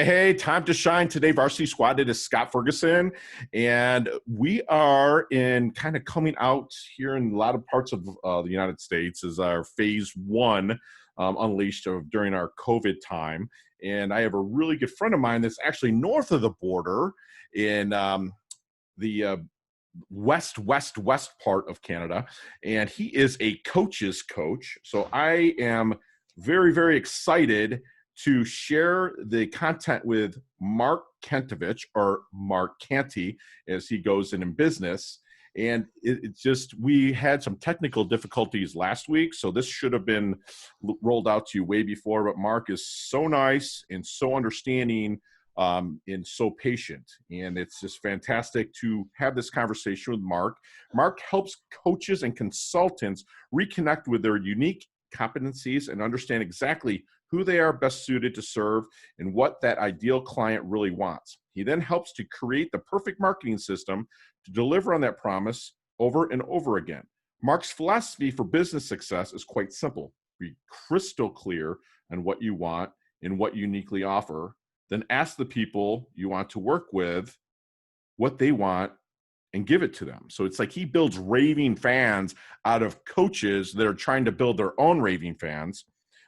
Hey, time to shine today, varsity squad. It is Scott Ferguson, and we are in kind of coming out here in a lot of parts of the United States as our phase one unleashed during our COVID time. And I have a really good friend of mine that's actually north of the border in the west part of Canada, and he is a coach's coach. So I am very excited to share the content with Mark Kantovich, or Mark Kanty, as he goes in business. And it's just, we had some technical difficulties last week, so this should have been rolled out to you way before, but Mark is so nice and so understanding and so patient. And it's just fantastic to have this conversation with Mark. Mark helps coaches and consultants reconnect with their unique competencies and understand exactly who they are best suited to serve and what that ideal client really wants. He then helps to create the perfect marketing system to deliver on that promise over and over again. Mark's philosophy for business success is quite simple. Be crystal clear on what you want and what you uniquely offer. Then ask the people you want to work with what they want and give it to them. So it's like he builds raving fans out of coaches that are trying to build their own raving fans.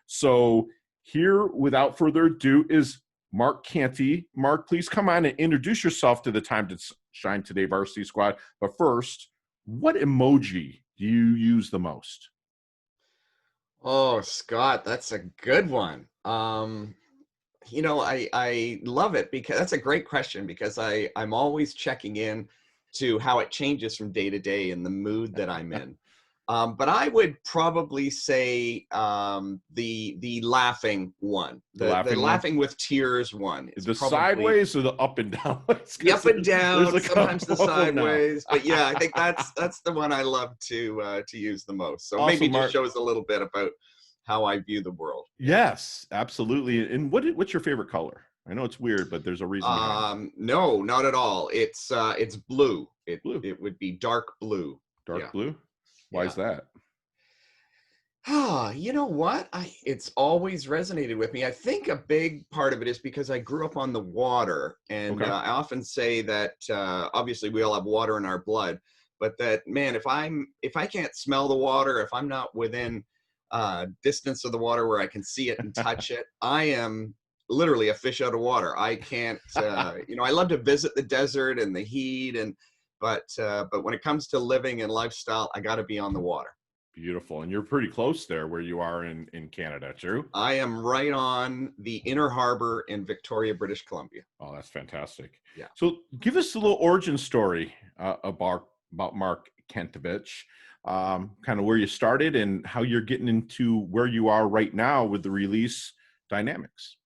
So here, without further ado, is Mark Kanty. Mark, please come on and introduce yourself to the Time to Shine Today Varsity Squad. But first, what emoji do you use the most? Oh, Scott, that's a good one. I love it because that's a great question because I'm always checking in to how it changes from day to day and the mood that I'm in. But I would probably say the laughing one, The the laughing one? laughing with tears one is The probably sideways or the up and down? the up and There's down, a sometimes couple the of them now. sideways. But yeah, I think that's the one I love to use the most. So maybe Awesome, it just Mark. shows a little bit about how I view the world. Yes, absolutely. And what's your favorite color? I know it's weird, but there's a reason behind it. No, not at all. It's blue. It Blue, it would be dark blue. dark Yeah, blue. Why is yeah. that? Ah, you know what? It's always resonated with me. I think a big part of it is because I grew up on the water, and Okay. I often say that obviously we all have water in our blood, but that man, if I can't smell the water, if I'm not within distance of the water where I can see it and touch it, I am literally a fish out of water. I can't. I love to visit the desert and the heat, but when it comes to living and lifestyle, I got to be on the water. Beautiful. And you're pretty close there where you are in Canada, true? I am right on the inner harbor in Victoria, British Columbia. Oh, that's fantastic. Yeah. So give us a little origin story about Mark Kantovich, kind of where you started and how you're getting into where you are right now with the release dynamics.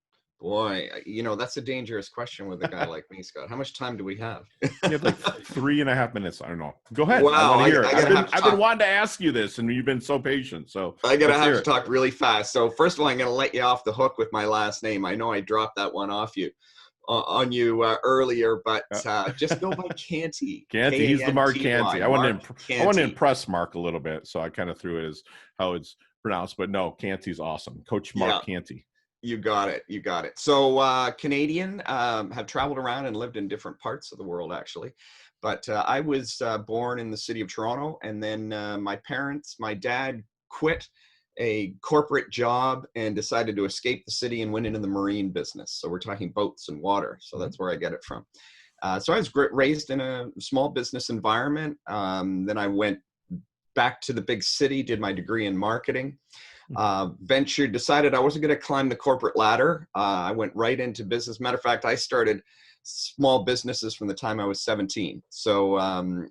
Boy, that's a dangerous question with a guy like me, Scott. How much time do we have? You have like 3.5 minutes. I don't know. Go ahead. I Wow, want to hear it. I gotta have to I've been talk. wanting to ask you this, and you've been so patient. So I gotta let's have hear to it. talk really fast. So first of all, I'm gonna let you off the hook with my last name. I know I dropped that one off you on you earlier, but Yeah. just go by Canty. Canty, he's the Mark Kanty. Canty. Mark I want to Kanty. impress Mark a little bit, so I kind of threw it as how it's pronounced. But no, Canty's awesome. Coach Yeah. Mark Kanty. You got it. You got it. So Canadian, have traveled around and lived in different parts of the world, actually. But I was born in the city of Toronto, and then my dad quit a corporate job and decided to escape the city and went into the marine business. So we're talking boats and water. So that's where I get it from. So I was raised in a small business environment. Then I went back to the big city, did my degree in marketing. Decided I wasn't going to climb the corporate ladder. I went right into business. Matter of fact, I started small businesses from the time I was 17. So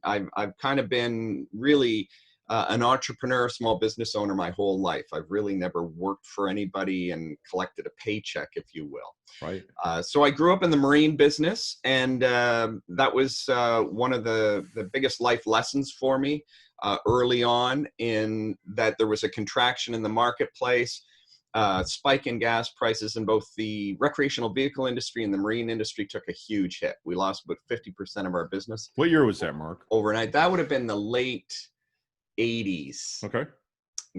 I've kind of been really an entrepreneur, small business owner my whole life. I've really never worked for anybody and collected a paycheck, if you will. Right. So I grew up in the marine business, and that was one of the biggest life lessons for me. Early on, in that there was a contraction in the marketplace, spike in gas prices, in both the recreational vehicle industry and the marine industry took a huge hit. We lost about 50% of our business What year was that, Mark? overnight. That would have been the late 80s. Okay.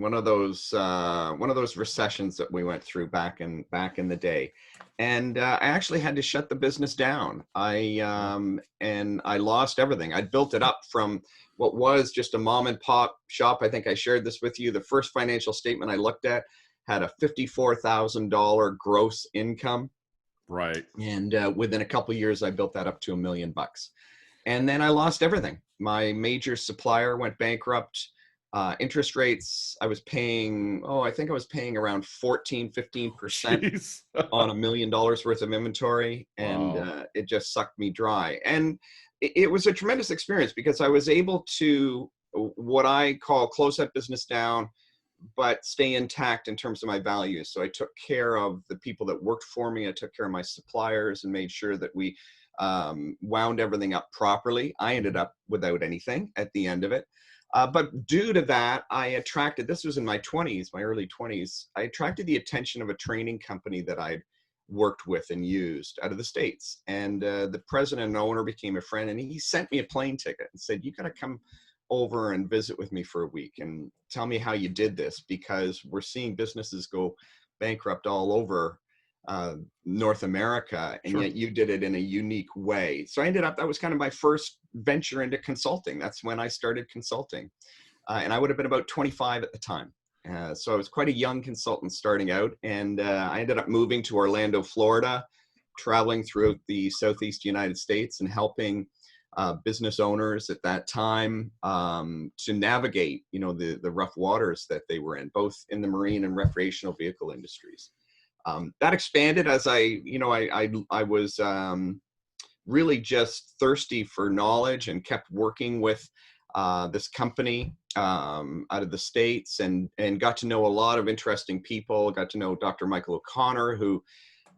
one of those recessions that we went through back in the day, and I actually had to shut the business down. And I lost everything. I built it up from what was just a mom and pop shop. I think I shared this with you. The first financial statement I looked at had a $54,000 gross income, Right. and within a couple of years, I built that up to $1 million. And then I lost everything. My major supplier went bankrupt. Interest rates, I was paying, I think I was paying around 14, 15% Jeez. on $1 million worth of inventory. And Wow. it just sucked me dry. And it was a tremendous experience because I was able to, what I call close that business down, but stay intact in terms of my values. So I took care of the people that worked for me. I took care of my suppliers and made sure that we wound everything up properly. I ended up without anything at the end of it. But due to that, I attracted, this was in my 20s, my early 20s, I attracted the attention of a training company that I'd worked with and used out of the States. And the president and owner became a friend, and he sent me a plane ticket and said, you got to come over and visit with me for a week and tell me how you did this, because we're seeing businesses go bankrupt all over North America, and Sure. yet you did it in a unique way. So I ended up, that was kind of my first venture into consulting. That's when I started consulting. And I would have been about 25 at the time. So I was quite a young consultant starting out, and I ended up moving to Orlando, Florida, traveling throughout the Southeast United States and helping business owners at that time to navigate, the rough waters that they were in, both in the marine and recreational vehicle industries. That expanded as I was really just thirsty for knowledge and kept working with this company out of the States, and got to know a lot of interesting people. Got to know Dr. Michael O'Connor, who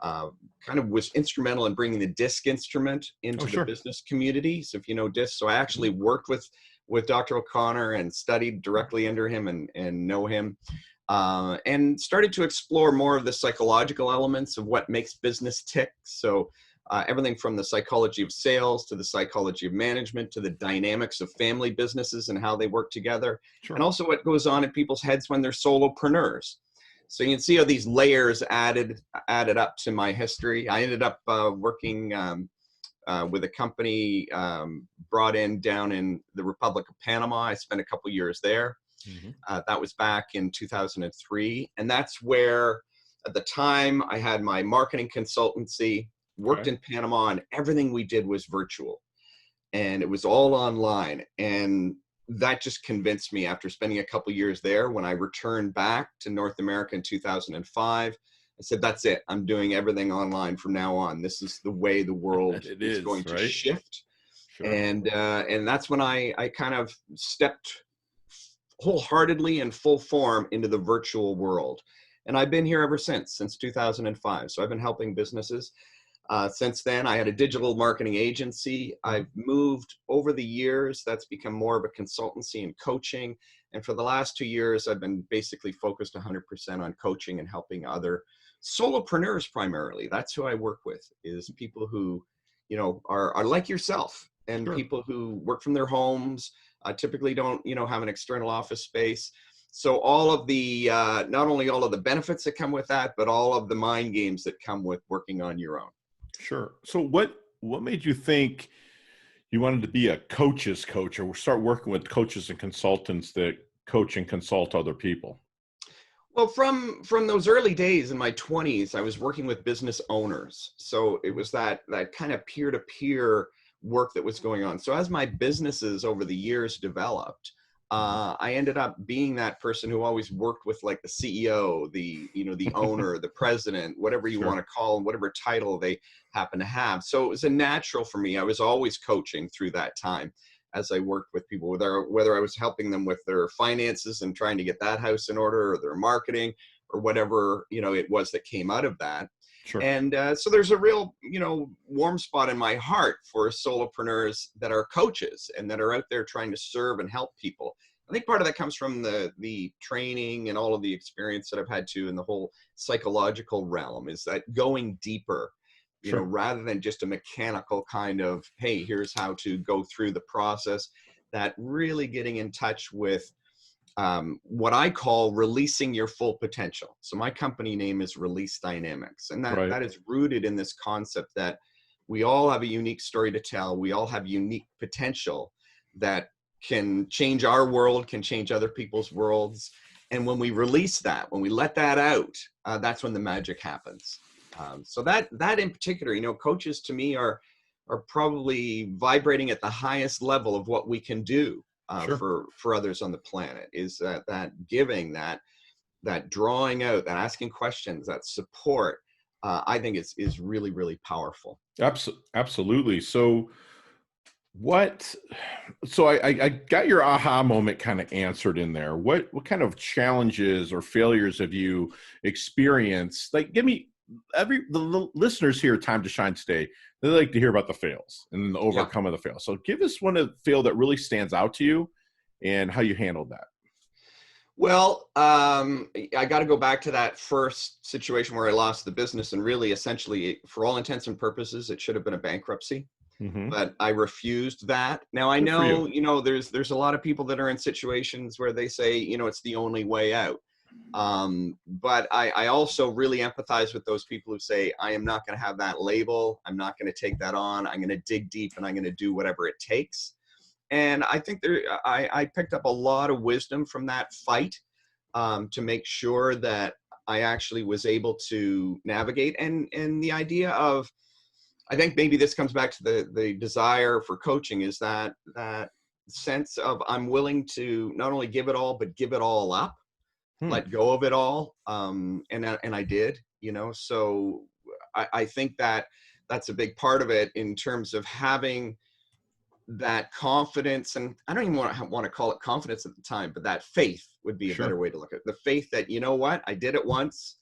kind of was instrumental in bringing the DISC instrument Oh, into the sure. business community. So if you know DISC, so I actually worked with Dr. O'Connor and studied directly under him and know him. And started to explore more of the psychological elements of what makes business tick. So everything from the psychology of sales to the psychology of management to the dynamics of family businesses and how they work together, and Sure. also what goes on in people's heads when they're solopreneurs. So you can see how these layers added up to my history. I ended up working with a company brought in down in the Republic of Panama. I spent a couple years there. Hmm. That was back in 2003. And that's where, at the time, I had my marketing consultancy, worked Okay. in Panama, and everything we did was virtual. And it was all online. And that just convinced me after spending a couple years there. When I returned back to North America in 2005, I said, that's it. I'm doing everything online from now on. This is the way the world It is is, going to right? shift. Sure. And that's when I kind of stepped wholeheartedly and full form into the virtual world. And I've been here ever since 2005. So I've been helping businesses. Since then, I had a digital marketing agency. Mhm. I've moved over the years. That's become more of a consultancy and coaching. And for the last 2 years, I've been basically focused 100% on coaching and helping other solopreneurs primarily. That's who I work with, is people who, are like yourself, and Sure. people who work from their homes, typically don't, have an external office space. So all of the, not only all of the benefits that come with that, but all of the mind games that come with working on your own. Sure. So what made you think you wanted to be a coach's coach, or start working with coaches and consultants that coach and consult other people? Well, from those early days in my 20s, I was working with business owners. So it was that kind of peer-to-peer work that was going on. So as my businesses over the years developed, Mhm. I ended up being that person who always worked with, like, the CEO, the owner, the president, whatever you want Sure. to call them, whatever title they happen to have. So it was a natural for me. I was always coaching through that time as I worked with people, whether I was helping them with their finances and trying to get that house in order, or their marketing, or whatever, it was that came out of that. Sure. And so there's a real, warm spot in my heart for solopreneurs that are coaches and that are out there trying to serve and help people. I think part of that comes from the training and all of the experience that I've had to in the whole psychological realm, is that going deeper, Sure. rather than just a mechanical kind of, hey, here's how to go through the process, that really getting in touch with what I call releasing your full potential. So my company name is Release Dynamics, and Right. that is rooted in this concept that we all have a unique story to tell. We all have unique potential that can change our world, can change other people's worlds. And when we release that, when we let that out, that's when the magic happens. So that in particular, coaches to me are probably vibrating at the highest level of what we can do Sure. for others on the planet. Is that giving, that drawing out, that asking questions, that support. I think is really, really powerful. Absolutely. So what, so I got your aha moment kind of answered in there. What kind of challenges or failures have you experienced? Like, give me the listeners here at Time to Shine today. They like to hear about the fails and then the Yeah. overcome of the fail. So give us one of the fail that really stands out to you and how you handled that. Well, I got to go back to that first situation where I lost the business, and really, essentially, for all intents and purposes, it should have been a bankruptcy. Mm-hmm. But I refused that. Now I Good for you. know, there's a lot of people that are in situations where they say, it's the only way out. But I also really empathize with those people who say, I am not going to have that label. I'm not going to take that on. I'm going to dig deep and I'm going to do whatever it takes. And I think I picked up a lot of wisdom from that fight, to make sure that I actually was able to navigate. And the idea of, I think maybe this comes back to the desire for coaching, is that sense of I'm willing to not only give it all, but give it all up, Hmm. let go of it all. And I did, so I think that that's a big part of it in terms of having that confidence. And I don't even want to call it confidence at the time, but that faith would be a better Sure. way to look at it. The faith that, what, I did it once.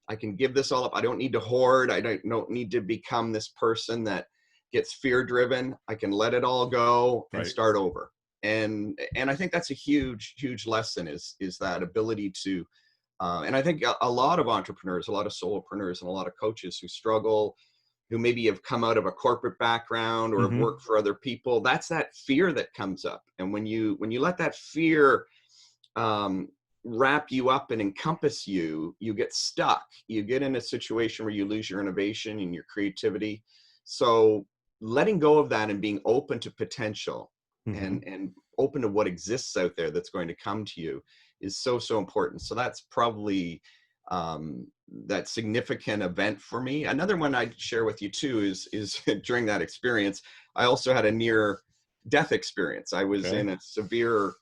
I can give this all up. I don't need to hoard. I don't need to become this person that gets fear driven. I can let it all go and Right. start over. And I think that's a huge, huge lesson, is that ability to, and I think a lot of entrepreneurs, a lot of solopreneurs, and a lot of coaches who struggle, who maybe have come out of a corporate background or have Mm-hmm. worked for other people, that's that fear that comes up. And when you let that fear, wrap you up and encompass you, you get stuck. You get in a situation where you lose your innovation and your creativity. So letting go of that and being open to potential, Mm-hmm. and open to what exists out there that's going to come to you, is so, so important. So that's probably, that significant event for me. Another one I'd share with you too is during that experience, I also had a near death experience. I was Okay. in a severe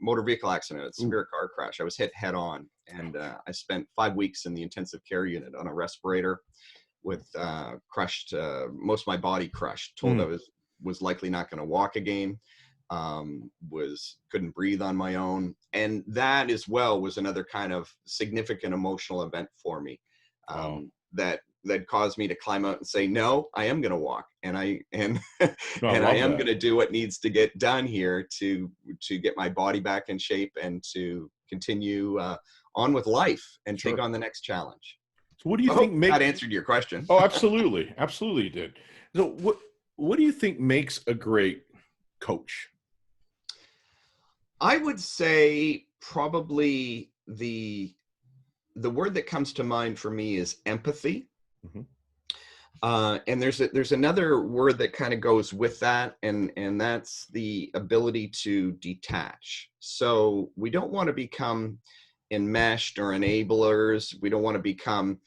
motor vehicle accident, a Ooh. severe car crash. I was hit head on, and I spent 5 weeks in the intensive care unit on a respirator with crushed, most of my body crushed. Told I Hmm. was likely not going to walk again. Couldn't breathe on my own, and that as well was another kind of significant emotional event for me, Wow. that caused me to climb out and say, no, I am going to walk, and and No, I and I love am that. going to do what needs to get done here to get my body back in shape and to continue on with life and take Sure. on the next challenge. So what do you So I think hope that make answered your question. Oh, absolutely. Absolutely you did. So what do you think makes a great coach? I would say probably the word that comes to mind for me is empathy. Mm-hmm. And there's another word that kind of goes with that, and that's the ability to detach. So we don't want to become enmeshed or enablers. We don't want to become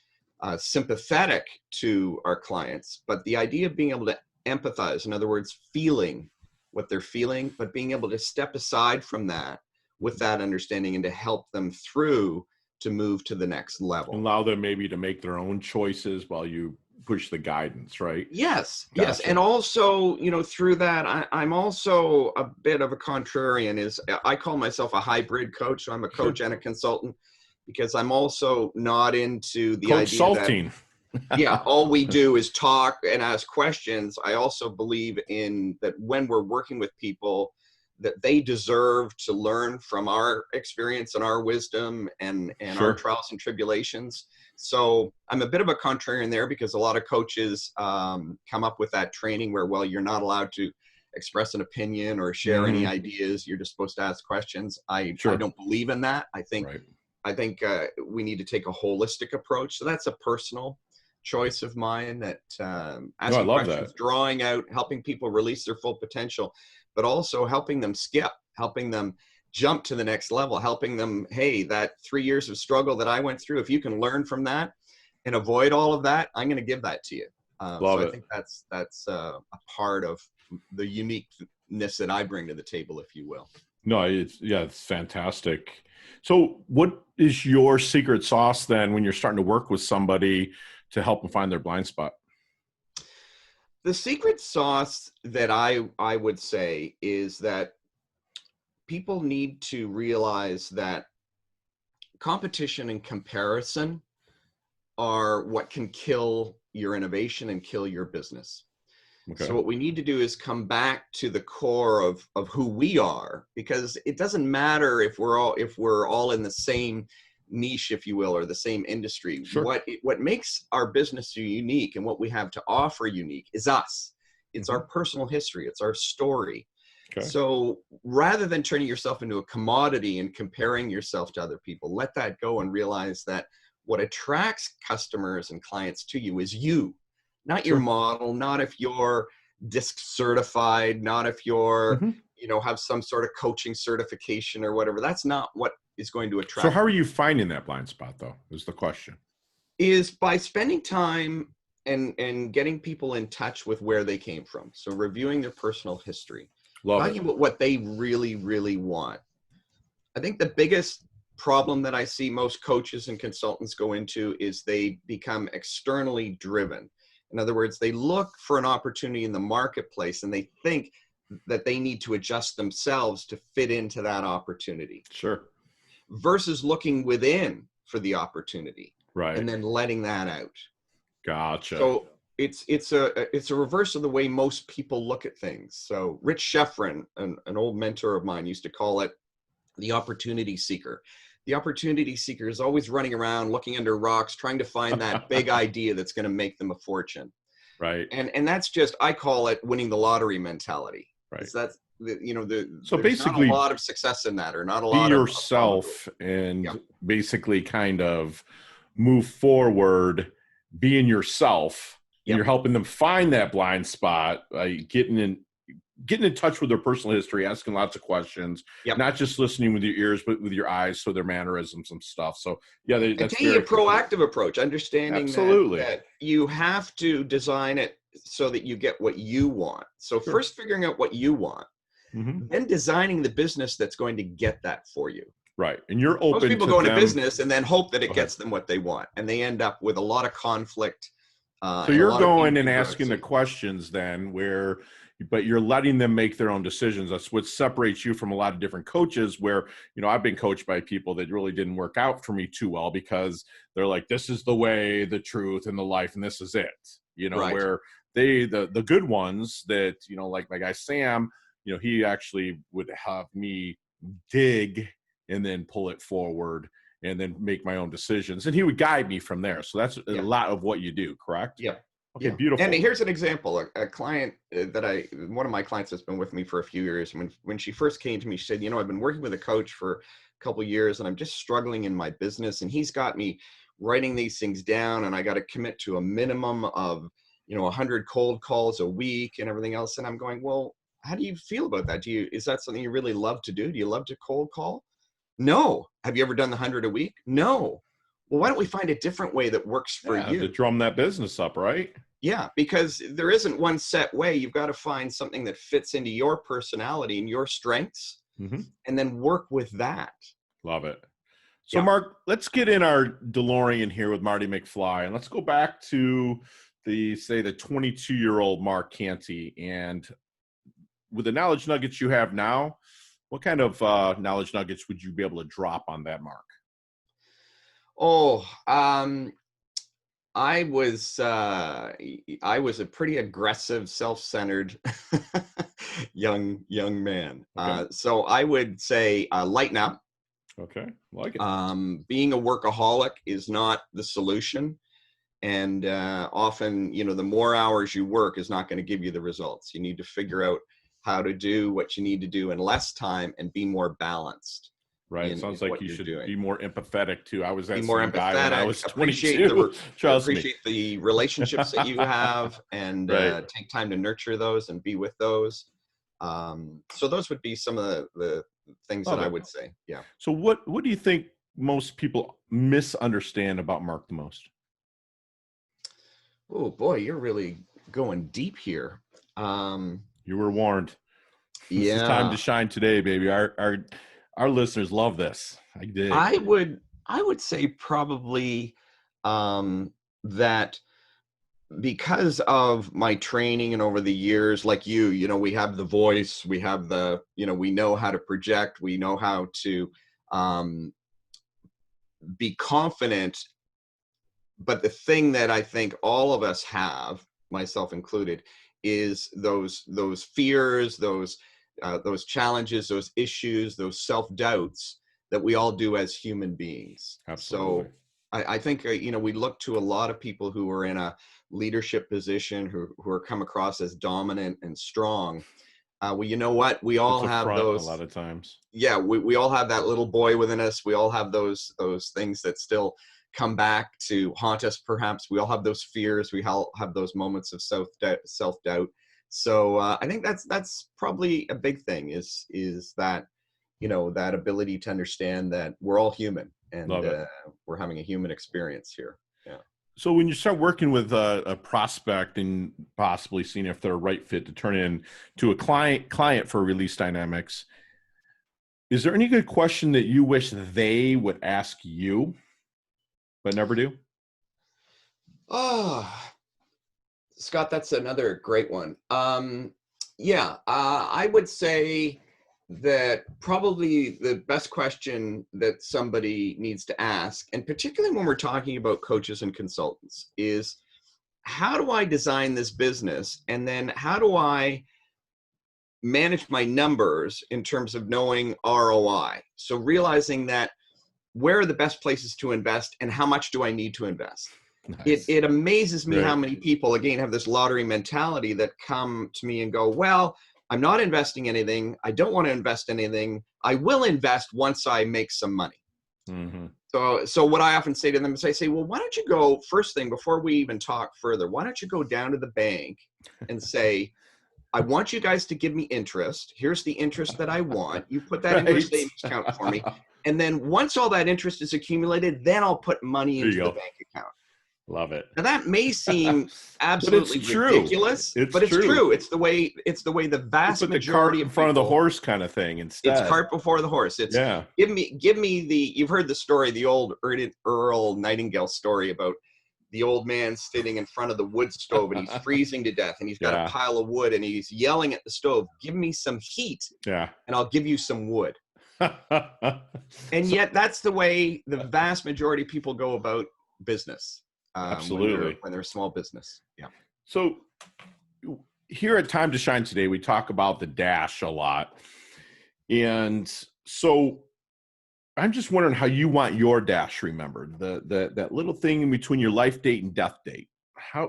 sympathetic to our clients, but the idea of being able to empathize, in other words, feeling what they're feeling, but being able to step aside from that with that understanding and to help them through to move to the next level. Allow them maybe to make their own choices while you push the guidance, right? Yes, yes. Gotcha. And also, through that, I'm also a bit of a contrarian. Is I call myself a hybrid coach. So I'm a coach and a consultant, because I'm also not into the Coach idea that, Saltine. yeah, all we do is talk and ask questions. I also believe in that when we're working with people, that they deserve to learn from our experience and our wisdom and our Sure. trials and tribulations. So I'm a bit of a contrarian there, because a lot of coaches come up with that training where, well, you're not allowed to express an opinion or share any Hmm. ideas. You're just supposed to ask questions. I Sure. don't believe in that. Right. I think we need to take a holistic approach. So that's a personal choice of mine, that No, I asking love questions, that. drawing out, helping people release their full potential, but also helping them skip, helping them jump to the next level, helping them, hey, that 3 years of struggle that I went through, if you can learn from that and avoid all of that, I'm going to give that to you. So Love I it. think that's a part of the uniqueness that I bring to the table, if you will. No, it's fantastic. So, what is your secret sauce then when you're starting to work with somebody to help them find their blind spot? The secret sauce that I would say is that people need to realize that competition and comparison are what can kill your innovation and kill your business. Okay. So what we need to do is come back to the core of who we are, because it doesn't matter if we're all in the same niche, if you will, or the same industry. Sure. What makes our business unique and what we have to offer unique is us. It's Hmm. our personal history. It's our story. Okay. So rather than turning yourself into a commodity and comparing yourself to other people, let that go and realize that what attracts customers and clients to you is you, not your Sure. model, not if you're disc certified, not if you're, Hmm. have some sort of coaching certification or whatever. That's not what is going to So, how attract are people. you finding that blind spot, though? Is the question. Is by spending time and getting people in touch with where they came from. So reviewing their personal history, Love talking it. about what they really, really want. I think the biggest problem that I see most coaches and consultants go into is they become externally driven. In other words, they look for an opportunity in the marketplace and they think that they need to adjust themselves to fit into that opportunity, Sure. versus looking within for the opportunity Right. and then letting that out. Gotcha. So it's a reverse of the way most people look at things. So Rich Schefren, an old mentor of mine, used to call it the opportunity seeker. The opportunity seeker is always running around looking under rocks, trying to find that big idea that's going to make them a fortune. Right. And that's just, I call it winning the lottery mentality. Right. Because that's So there's not a basically, lot of success in that, or not a be lot of follow-through. yourself Yeah. and basically kind of move forward being yourself, and you're Yep. helping them find that blind spot by getting in touch with their personal history, asking lots of questions, Yep. not just listening with your ears but with your eyes, so their mannerisms and stuff. So yeah, And that's taking a very proactive approach, understanding that absolutely you have to design it so that you get what you want. So sure. first figuring out what you want, Hmm. then designing the business that's going to get that for you. Right, and you're Most open people to go into them. business and then hope that Go it ahead. gets them what they want, and they end up with a lot of conflict So and a you're lot of going and asking the incongruency. questions then where, but you're letting them make their own decisions. That's what separates you from a lot of different coaches where, I've been coached by people that really didn't work out for me too well because they're like, this is the way, the truth, and the life, and this is it, Right. where the good ones that, like my guy Sam, he actually would have me dig and then pull it forward and then make my own decisions. And he would guide me from there. So that's a Yeah. lot of what you do, correct? Yeah. Okay, Yeah. And beautiful. here's an example. A client one of my clients that's been with me for a few years, when she first came to me, she said, I've been working with a coach for a couple of years and I'm just struggling in my business. And he's got me writing these things down, and I got to commit to a minimum of, 100 cold calls a week and everything else. And I'm going, well, how do you feel about that? Is that something you really love to do? Do you love to cold call? No. Have you ever done the 100 a week? No. Well, why don't we find a different way that works for Yeah, to you? drum that business up, right? Yeah, because there isn't one set way. You've got to find something that fits into your personality and your strengths, Hmm. and then work with that. Love it. So, Yeah. Mark, let's get in our DeLorean here with Marty McFly, and let's go back to the 22-year-old Mark Kanty. And with the knowledge nuggets you have now, what kind of knowledge nuggets would you be able to drop on that, Mark? Oh, I was I was a pretty aggressive, self-centered young man. Okay. So I would say lighten up. Okay. Like it. Being a workaholic is not the solution. And often, the more hours you work is not going to give you the results. You need to figure out how to do what you need to do in less time and be more balanced Right. in Sounds like what you you're should doing. be more empathetic too. I was Be that more same guy when I empathetic, was appreciate 22. Trust me. appreciate the relationships that you have, and Right. take time to nurture those and be with those. So those would be some of the things that Love I it. would say. Yeah. So what do you think most people misunderstand about Mark the most? Oh boy, you're really going deep here. You were warned. This is time to Yeah, shine today, baby. Our listeners love this. I dig. I would I would say probably that because of my training and over the years, like you know, we have the voice, we have the, you know, we know how to project, we know how to um, be confident. But the thing that I think all of us have, myself included, is those fears, those challenges, those issues, those self doubts that we all do as human beings. Absolutely. So I think you know, we look to a lot of people who are in a leadership position, who are come across as dominant and strong. Well, you know what? We It's all a have front a lot those. of times. Yeah, we all have that little boy within us. We all have those things that still come back to haunt us. Perhaps we all have those fears. We all have those moments of self doubt. So I think that's probably a big thing, is that, you know, that ability to understand that we're all human, and Love it. we're having a human experience here. Yeah. So when you start working with a prospect and possibly seeing if they're a right fit to turn in to a client for Release Dynamics, is there any good question that you wish they would ask you but never do? Oh, Scott, that's another great one. Yeah, I would say that probably the best question that somebody needs to ask, and particularly when we're talking about coaches and consultants, is how do I design this business? And then how do I manage my numbers in terms of knowing ROI? So realizing that, where are the best places to invest and how much do I need to invest? Nice. It amazes me how Right. many people, again, have this lottery mentality that come to me and go, well, I'm not investing anything. I don't want to invest anything. I will invest once I make some money. Mm-hmm. So what I often say to them is, I say, well, why don't you go, first thing, before we even talk further, why don't you go down to the bank and say, I want you guys to give me interest. Here's the interest that I want. You put that into a Right. savings account for me. And then once all that interest is accumulated, then I'll put money There you into the go. bank account. Love it. Now that may seem But it's absolutely true. ridiculous, It's but it's true. true. It's the way the You vast put the majority cart in of front of the people. horse kind of thing It's instead. cart before the horse. It's Yeah. give me the. You've heard the story, the old Earl Nightingale story about the old man sitting in front of the wood stove and he's freezing to death and he's got a Yeah. pile of wood and he's yelling at the stove, "Give me some heat, Yeah. and I'll give you some wood." And So yet, that's the way the vast majority of people go about business, when they're absolutely. a small business. Yeah. So here at Time to Shine today, we talk about the dash a lot. And so I'm just wondering how you want your dash remembered. That little thing in between your life date and death date.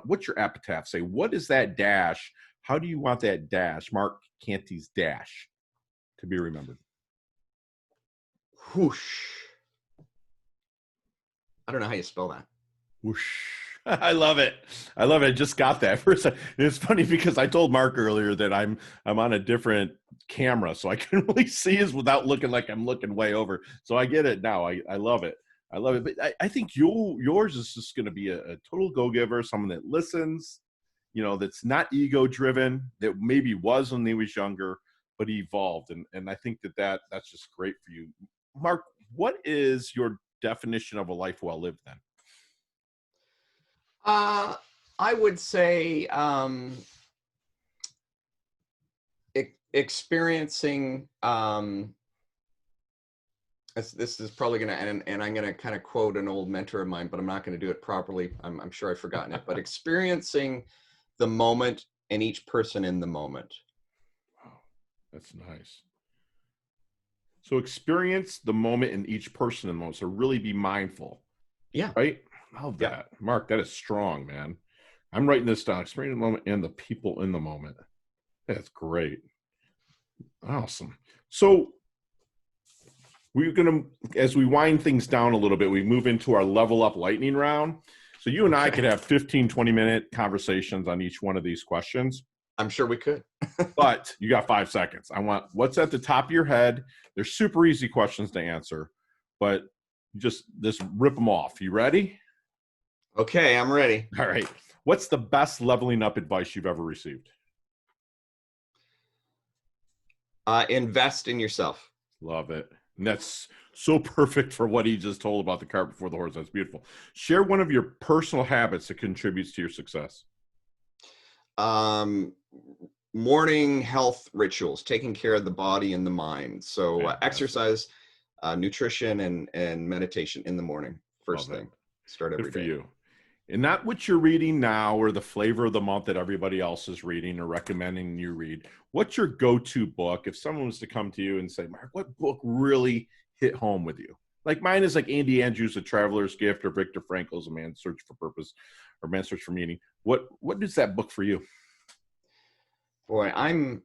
What's your epitaph say? What is that dash? How do you want that dash, Mark Kanty's dash, to be remembered? Whoosh. I don't know how you spell that. Whoosh. I love it. I love it. I just got that first. It's funny because I told Mark earlier that I'm on a different camera, so I can really see his without looking like I'm looking way over. So I get it now. I love it. I love it. But I think yours is just going to be a total go-giver, someone that listens, that's not ego-driven, that maybe was when they was younger, but evolved. And I think that's just great for you. Mark, what is your definition of a life well lived then? I would say experiencing. This is probably going to, and I'm going to kind of quote an old mentor of mine, but I'm not going to do it properly. I'm sure I've forgotten it, but experiencing the moment and each person in the moment. Wow, that's nice. So experience the moment in each person in the moment. So really be mindful. Yeah. Right? Love Yeah. that. Mark, that is strong, man. I'm writing this down. Experience the moment and the people in the moment. That's great. Awesome. So we're going to, as we wind things down a little bit, we move into our level up lightning round. So you and I Okay. could have 15, 20-minute conversations on each one of these questions, I'm sure we could. but you got 5 seconds. I want what's at the top of your head. They're super easy questions to answer, but just rip them off. You ready? Okay, I'm ready. All right. What's the best leveling up advice you've ever received? Invest in yourself. Love it. And that's so perfect for what he just told about the cart before the horse. That's beautiful. Share one of your personal habits that contributes to your success. Um, Morning health rituals, taking care of the body and the mind. So exercise, nutrition, and meditation in the morning. First Love it. thing. Start every Good for day. you. And not what you're reading now or the flavor of the month that everybody else is reading or recommending you read. What's your go-to book if someone was to come to you and say, Mark, what book really hit home with you? Like mine is like Andy Andrews' A Traveler's Gift or Viktor Frankl's A Man's Search for Purpose or Man's Search for Meaning. What is that book for you? Boy, I'm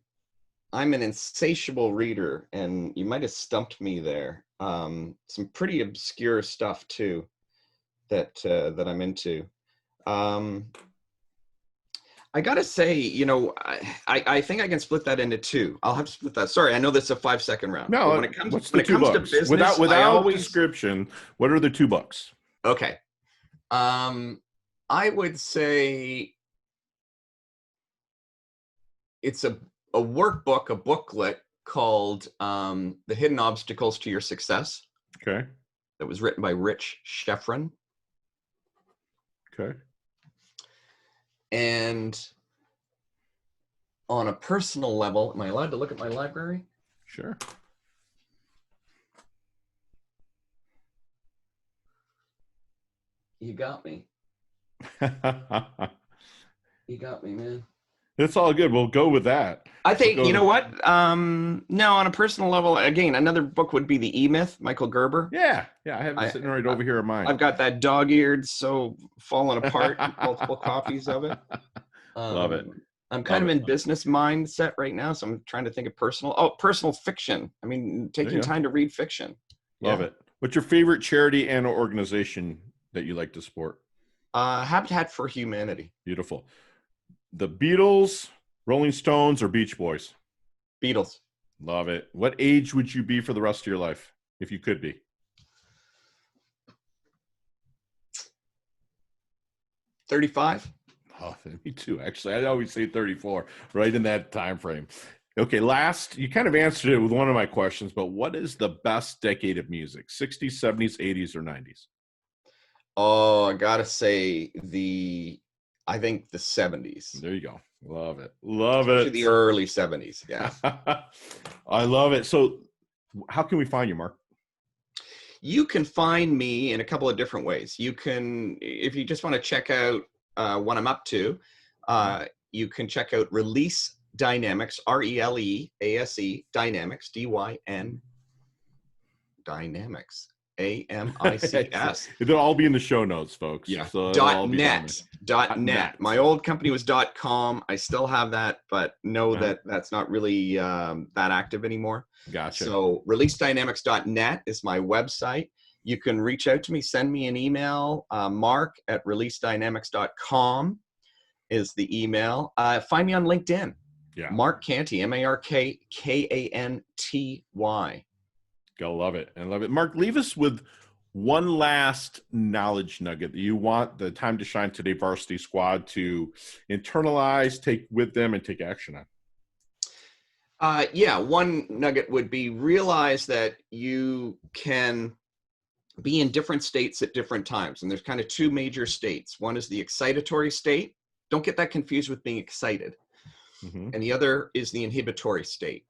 an insatiable reader, and you might have stumped me there. Some pretty obscure stuff too that I'm into. I gotta say, I think I can split that into two. I'll have to split that. Sorry, I know this is a 5 second round. But No, what's the two to books? business, I Without always description, what are the two books? okay. I would say it's a workbook, a booklet called "The Hidden Obstacles to Your Success." Okay. That was written by Rich Schefren. Okay. And on a personal level, am I allowed to look at my library? Sure. You got me. You got me, man. It's all good. We'll go with that. I think, you know what? No, on a personal level, again, another book would be The E-Myth, Michael Gerber. Yeah. I have it sitting right over here in mine. I've got that dog-eared, so falling apart, multiple copies of it. Love it. I'm kind of in business mindset right now, so I'm trying to think of personal fiction. I mean, taking time to read fiction. Love it. What's your favorite charity and organization that you like to support? Habitat for Humanity. Beautiful. The Beatles, Rolling Stones, or Beach Boys? Beatles. Love it. What age would you be for the rest of your life, if you could be? 35. Oh, me too. Actually, I always say 34, right in that time frame. Okay, last, you kind of answered it with one of my questions, but what is the best decade of music? 60s, 70s, 80s, or 90s? Oh, I gotta say I think the 70s. There you go. Love it. Love Especially it. the early 70s. Yeah. I love it. So how can we find you, Mark? You can find me in a couple of different ways. You can, if you just want to check out what I'm up to, you can check out Release Dynamics, RELEASE Dynamics, DYN Dynamics, AMICS. It'll all be in the show notes, folks. Yeah. So .net. My old company was .com. I still have that, but know that that's not really that active anymore. Gotcha. So releasedynamics.net is my website. You can reach out to me, send me an email. Mark@releasedynamics.com is the email. Find me on LinkedIn. Yeah. Mark Kanty, MarkKanty. Go love it. And love it. Mark, leave us with one last knowledge nugget that you want the Time to Shine Today Varsity Squad to internalize, take with them, and take action on. One nugget would be realize that you can be in different states at different times. And there's kind of two major states. One is the excitatory state. Don't get that confused with being excited. Mm-hmm. And the other is the inhibitory state.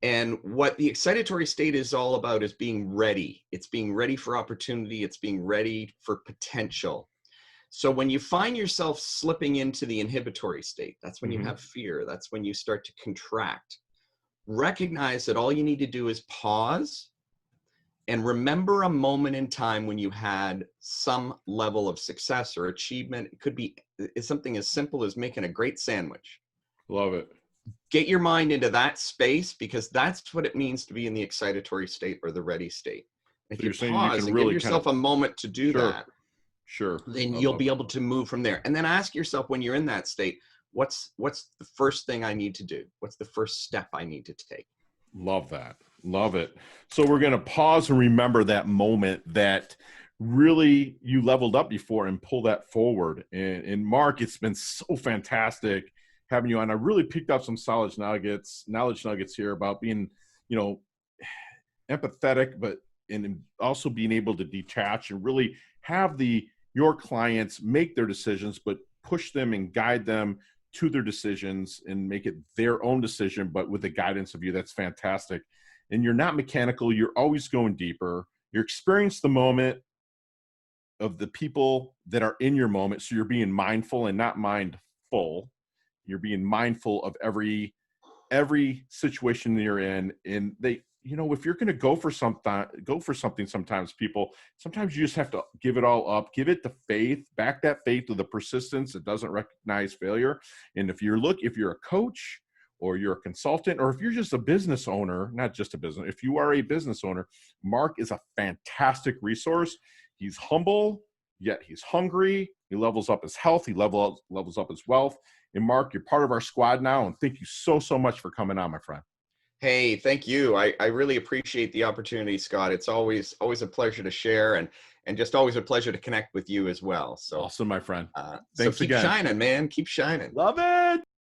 And what the excitatory state is all about is being ready. It's being ready for opportunity. It's being ready for potential. So when you find yourself slipping into the inhibitory state, that's when you have fear. That's when you start to contract. Recognize that all you need to do is pause and remember a moment in time when you had some level of success or achievement. It could be something as simple as making a great sandwich. Love it. get your mind into that space, because that's what it means to be in the excitatory state or the ready state. If So you you're saying you pause can and give really kind yourself of, a moment to do sure, that, sure. then you'll be able to move from there. And then ask yourself, when you're in that state, what's the first thing I need to do? What's the first step I need to take? Love that. Love it. So we're going to pause and remember that moment that really you leveled up before and pull that forward. And Mark, it's been so fantastic having you on. I really picked up some knowledge nuggets here about being, you know, empathetic, but and also being able to detach and really have your clients make their decisions, but push them and guide them to their decisions and make it their own decision, but with the guidance of you. That's fantastic. And you're not mechanical. You're always going deeper. You're experiencing the moment of the people that are in your moment. So you're being mindful and not mindful. You're being mindful of every situation you're in. And they, if you're going to go for something, sometimes you just have to give it all up, give it the faith, back that faith with the persistence that doesn't recognize failure. And if you're a coach or you're a consultant, or if you're just a business owner, not just a business, if you are a business owner, Mark is a fantastic resource. He's humble, yet he's hungry. He levels up his health. He levels up his wealth. And Mark, you're part of our squad now. And thank you so, so much for coming on, my friend. Hey, thank you. I really appreciate the opportunity, Scott. It's always a pleasure to share, and just always a pleasure to connect with you as well. So Awesome, my friend. so Thanks keep again. shining, man. Keep shining. Love it.